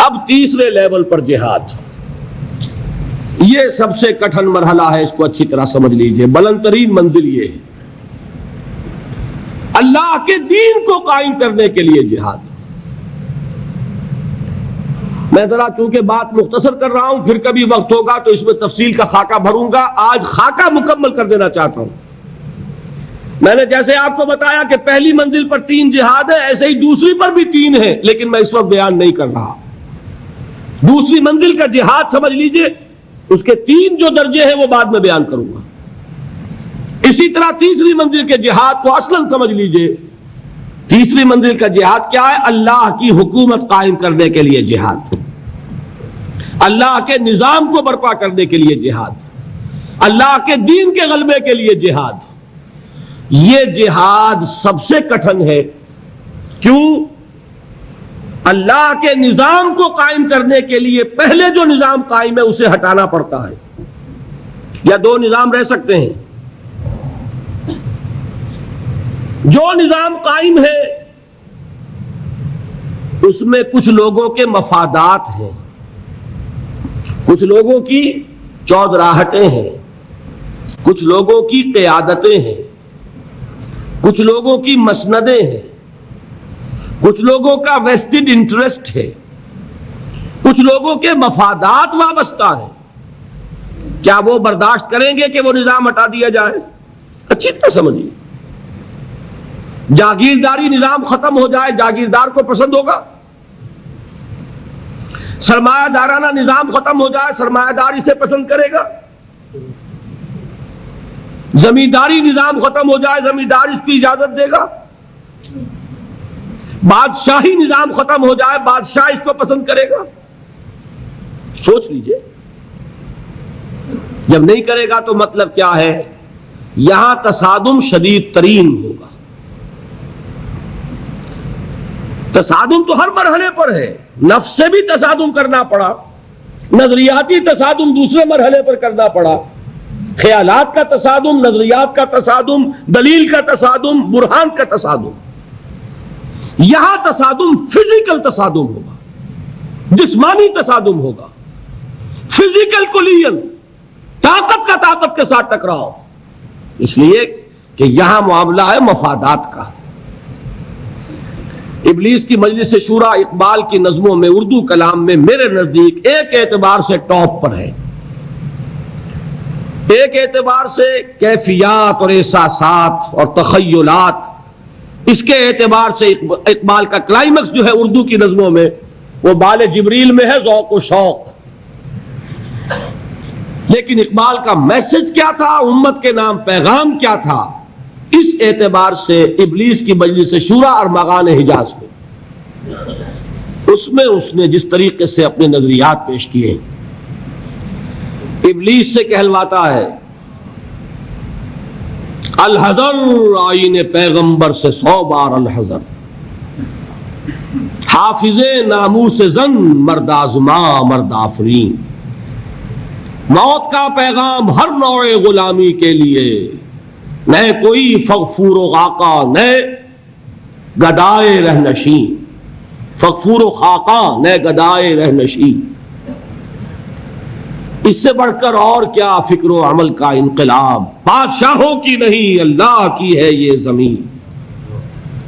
اب تیسرے لیول پر جہاد، یہ سب سے کٹھن مرحلہ ہے، اس کو اچھی طرح سمجھ لیجئے، بلند ترین منزل یہ ہے، اللہ کے دین کو قائم کرنے کے لیے جہاد۔ میں ذرا چونکہ بات مختصر کر رہا ہوں، پھر کبھی وقت ہوگا تو اس میں تفصیل کا خاکہ بھروں گا، آج خاکہ مکمل کر دینا چاہتا ہوں۔ میں نے جیسے آپ کو بتایا کہ پہلی منزل پر 3 جہاد ہے، ایسے ہی دوسری پر بھی 3 ہے، لیکن میں اس وقت بیان نہیں کر رہا۔ دوسری منزل کا جہاد سمجھ لیجئے، اس کے 3 جو درجے ہیں وہ بعد میں بیان کروں گا۔ اسی طرح تیسری منزل کے جہاد کو اصلاً سمجھ لیجئے، تیسری منزل کا جہاد کیا ہے؟ اللہ کی حکومت قائم کرنے کے لیے جہاد، اللہ کے نظام کو برپا کرنے کے لیے جہاد، اللہ کے دین کے غلبے کے لیے جہاد۔ یہ جہاد سب سے کٹھن ہے، کیوں؟ اللہ کے نظام کو قائم کرنے کے لیے پہلے جو نظام قائم ہے اسے ہٹانا پڑتا ہے، یا 2 نظام رہ سکتے ہیں۔ جو نظام قائم ہے اس میں کچھ لوگوں کے مفادات ہیں، کچھ لوگوں کی چودراہٹیں ہیں، کچھ لوگوں کی قیادتیں ہیں، کچھ لوگوں کی مسندیں ہیں، کچھ لوگوں کا ویسٹڈ انٹرسٹ ہے، کچھ لوگوں کے مفادات وابستہ ہیں۔ کیا وہ برداشت کریں گے کہ وہ نظام ہٹا دیا جائے؟ اچھی طرح سمجھیے، جاگیرداری نظام ختم ہو جائے، جاگیردار کو پسند ہوگا؟ سرمایہ دارانہ نظام ختم ہو جائے، سرمایہ دار اسے پسند کرے گا؟ زمینداری نظام ختم ہو جائے، زمیندار اس کی اجازت دے گا؟ بادشاہی نظام ختم ہو جائے، بادشاہ اس کو پسند کرے گا؟ سوچ لیجئے، جب نہیں کرے گا تو مطلب کیا ہے؟ یہاں تصادم شدید ترین ہوگا۔ تصادم تو ہر مرحلے پر ہے، نفس سے بھی تصادم کرنا پڑا، نظریاتی تصادم دوسرے مرحلے پر کرنا پڑا، خیالات کا تصادم، نظریات کا تصادم، دلیل کا تصادم، برہان کا تصادم۔ یہاں تصادم فزیکل تصادم ہوگا، جسمانی تصادم ہوگا، فزیکل کولیژن، طاقت کا طاقت کے ساتھ ٹکراؤ، اس لیے کہ یہاں معاملہ ہے مفادات کا۔ ابلیس کی مجلس شورا اقبال کی نظموں میں، اردو کلام میں میرے نزدیک ایک اعتبار سے ٹاپ پر ہے، ایک اعتبار سے کیفیات اور احساسات اور تخیلات، اس کے اعتبار سے اقبال کا کلائمیکس جو ہے اردو کی نظموں میں وہ بال جبریل میں ہے، ذوق و شوق۔ لیکن اقبال کا میسج کیا تھا، امت کے نام پیغام کیا تھا، اس اعتبار سے ابلیس کی مجلس شورا اور مغان حجاز میں اس نے جس طریقے سے اپنے نظریات پیش کیے، ابلیس سے کہلواتا ہے الحذر، آئین پیغمبر سے 100 بار الحذر، حافظ ناموس زن مرد آزما مرد آفرین، موت کا پیغام ہر نوع غلامی کے لیے، نہ کوئی فغفور و خاقہ نہ گدائے رہنشین، فغفور و خاقہ نہ گدائے رہنشین۔ اس سے بڑھ کر اور کیا فکر و عمل کا انقلاب، بادشاہوں کی نہیں اللہ کی ہے یہ زمین،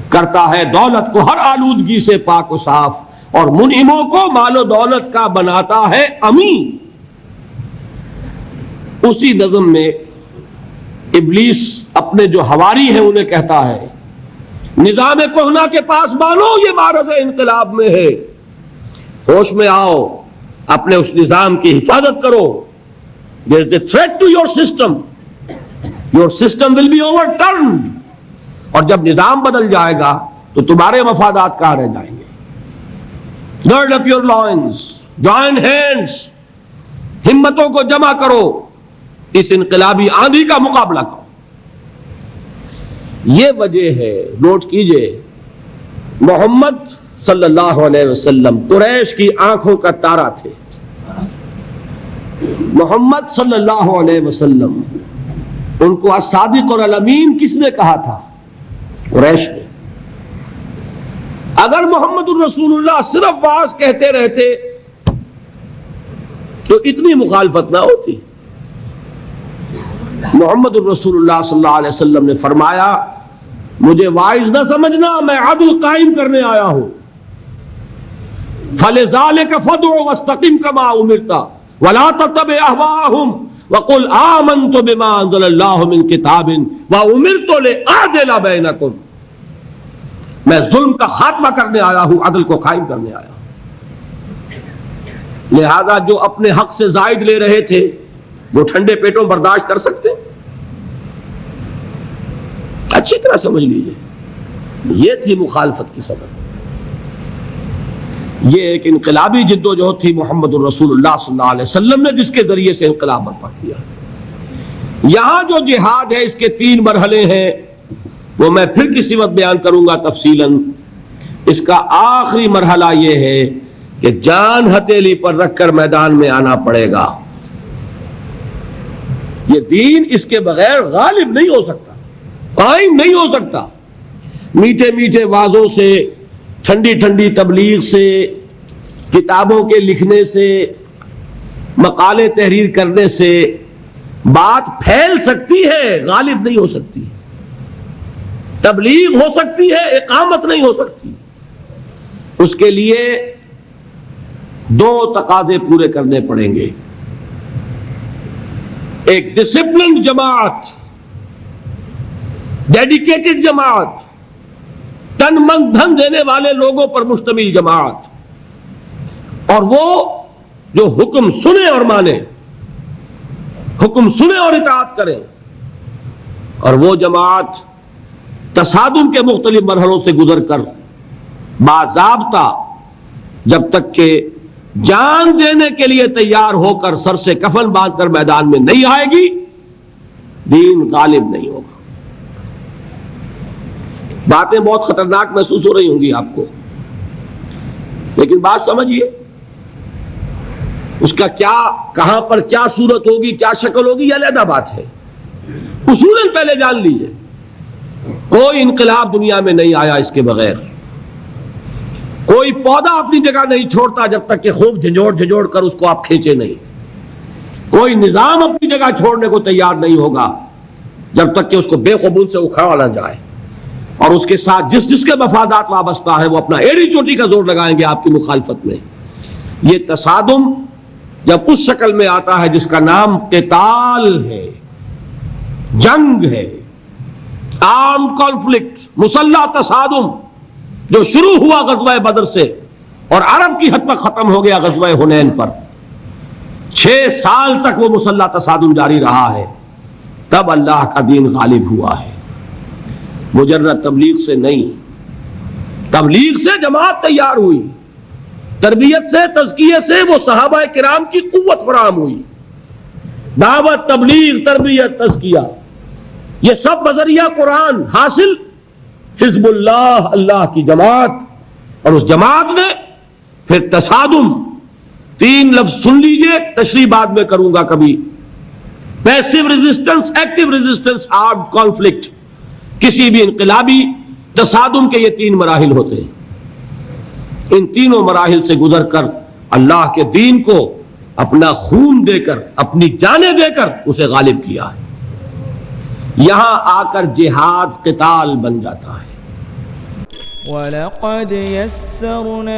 کرتا ہے دولت کو ہر آلودگی سے پاک و صاف، اور منعموں کو مال و دولت کا بناتا ہے امین۔ اسی نظم میں ابلیس اپنے جو حواری ہیں انہیں کہتا ہے نظام کہنا کے پاس مانو یہ معرض انقلاب میں ہے، ہوش میں آؤ، اپنے اس نظام کی حفاظت کرو۔ There is a threat to your system. Your system will be overturned. اور جب نظام بدل جائے گا تو تمہارے مفادات کہاں رہ جائیں گے؟ Gird up your loins, join hands، ہمتوں کو جمع کرو، اس انقلابی آندھی کا مقابلہ کرو۔ یہ وجہ ہے، نوٹ کیجئے، محمد صلی اللہ علیہ وسلم قریش کی آنکھوں کا تارا تھے۔ محمد صلی اللہ علیہ وسلم، ان کو الصادق اور الامین کس نے کہا تھا؟ قریش نے۔ اگر محمد الرسول اللہ صرف واعظ کہتے رہتے تو اتنی مخالفت نہ ہوتی. محمد الرسول اللہ صلی اللہ علیہ وسلم نے فرمایا مجھے واعظ نہ سمجھنا، میں عدل قائم کرنے آیا ہوں. فَلِذَلِكَ فَادْعُ وَاسْتَقِمْ كَمَا أُمِرْتَ وَلَا تَتَّبِعْ أَهْوَاءَهُمْ وَقُلْ آمَنْتُ بِمَا أَنزَلَ اللَّهُ مِنْ كِتَابٍ وَأُمِرْتُ لِأَعْدِلَ بَيْنَكُمْ. میں ظلم کا خاتمہ کرنے آیا ہوں، عدل کو قائم کرنے آیا ہوں. لہذا جو اپنے حق سے زائد لے رہے تھے وہ ٹھنڈے پیٹوں برداشت کر سکتے. اچھی طرح سمجھ لیجئے یہ تھی مخالفت کی سبب. یہ ایک انقلابی جد و جہد تھی محمد الرسول اللہ صلی اللہ علیہ وسلم نے جس کے ذریعے سے انقلاب برپا کیا. یہاں جو جہاد ہے اس کے 3 مرحلے ہیں، وہ میں پھر کسی وقت بیان کروں گا تفصیلاً. اس کا آخری مرحلہ یہ ہے کہ جان ہتھیلی پر رکھ کر میدان میں آنا پڑے گا. یہ دین اس کے بغیر غالب نہیں ہو سکتا، قائم نہیں ہو سکتا. میٹھے میٹھے وعظوں سے، ٹھنڈی ٹھنڈی تبلیغ سے، کتابوں کے لکھنے سے، مقالے تحریر کرنے سے بات پھیل سکتی ہے، غالب نہیں ہو سکتی. تبلیغ ہو سکتی ہے، اقامت نہیں ہو سکتی. اس کے لیے 2 تقاضے پورے کرنے پڑیں گے. ایک ڈسپلنڈ جماعت، ڈیڈیکیٹڈ جماعت، تن من دھن دینے والے لوگوں پر مشتمل جماعت، اور وہ جو حکم سنے اور مانے، حکم سنے اور اطاعت کرے. اور وہ جماعت تصادم کے مختلف مرحلوں سے گزر کر باضابطہ جب تک کہ جان دینے کے لیے تیار ہو کر سر سے کفن باندھ کر میدان میں نہیں آئے گی، دین غالب نہیں ہوگا. باتیں بہت خطرناک محسوس ہو رہی ہوں گی آپ کو، لیکن بات سمجھیے اس کا کیا، کہاں پر کیا صورت ہوگی، کیا شکل ہوگی، یہ علیحدہ بات ہے. اصولاً پہلے جان لیجئے کوئی انقلاب دنیا میں نہیں آیا اس کے بغیر. کوئی پودا اپنی جگہ نہیں چھوڑتا جب تک کہ خوب جھنجھوڑ کر اس کو آپ کھینچے نہیں. کوئی نظام اپنی جگہ چھوڑنے کو تیار نہیں ہوگا جب تک کہ اس کو بے قبول سے اکھاڑا نہ جائے. اور اس کے ساتھ جس کے مفادات وابستہ ہے وہ اپنا ایڑی چوٹی کا زور لگائیں گے آپ کی مخالفت میں. یہ تصادم جب اس شکل میں آتا ہے جس کا نام قتال ہے، جنگ ہے، آرم کانفلکٹ، مسلح تصادم، جو شروع ہوا غزوہ بدر سے اور عرب کی حد تک ختم ہو گیا غزوہ حنین پر، 6 سال تک وہ مسلح تصادم جاری رہا ہے، تب اللہ کا دین غالب ہوا ہے. مجرد تبلیغ سے نہیں. تبلیغ سے جماعت تیار ہوئی، تربیت سے، تزکیے سے وہ صحابہ کرام کی قوت فراہم ہوئی. دعوت، تبلیغ، تربیت، تزکیہ، یہ سب بذریعہ قرآن حاصل حزب اللہ، اللہ کی جماعت. اور اس جماعت نے پھر تصادم، 3 لفظ سن لیجئے، تشریح بعد میں کروں گا کبھی. Passive resistance, active resistance, armed conflict. کسی بھی انقلابی تصادم کے یہ 3 مراحل ہوتے ہیں. ان تینوں مراحل سے گزر کر اللہ کے دین کو اپنا خون دے کر، اپنی جانیں دے کر اسے غالب کیا ہے. یہاں آ کر جہاد قتال بن جاتا ہے. وَلَقَدْ يَسَّرْنَا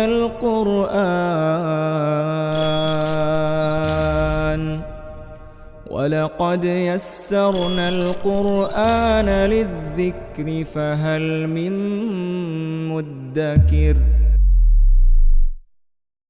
الْقُرْآنَ لِلذِّكْرِ فَهَلْ مِن مُّدَّكِرٍ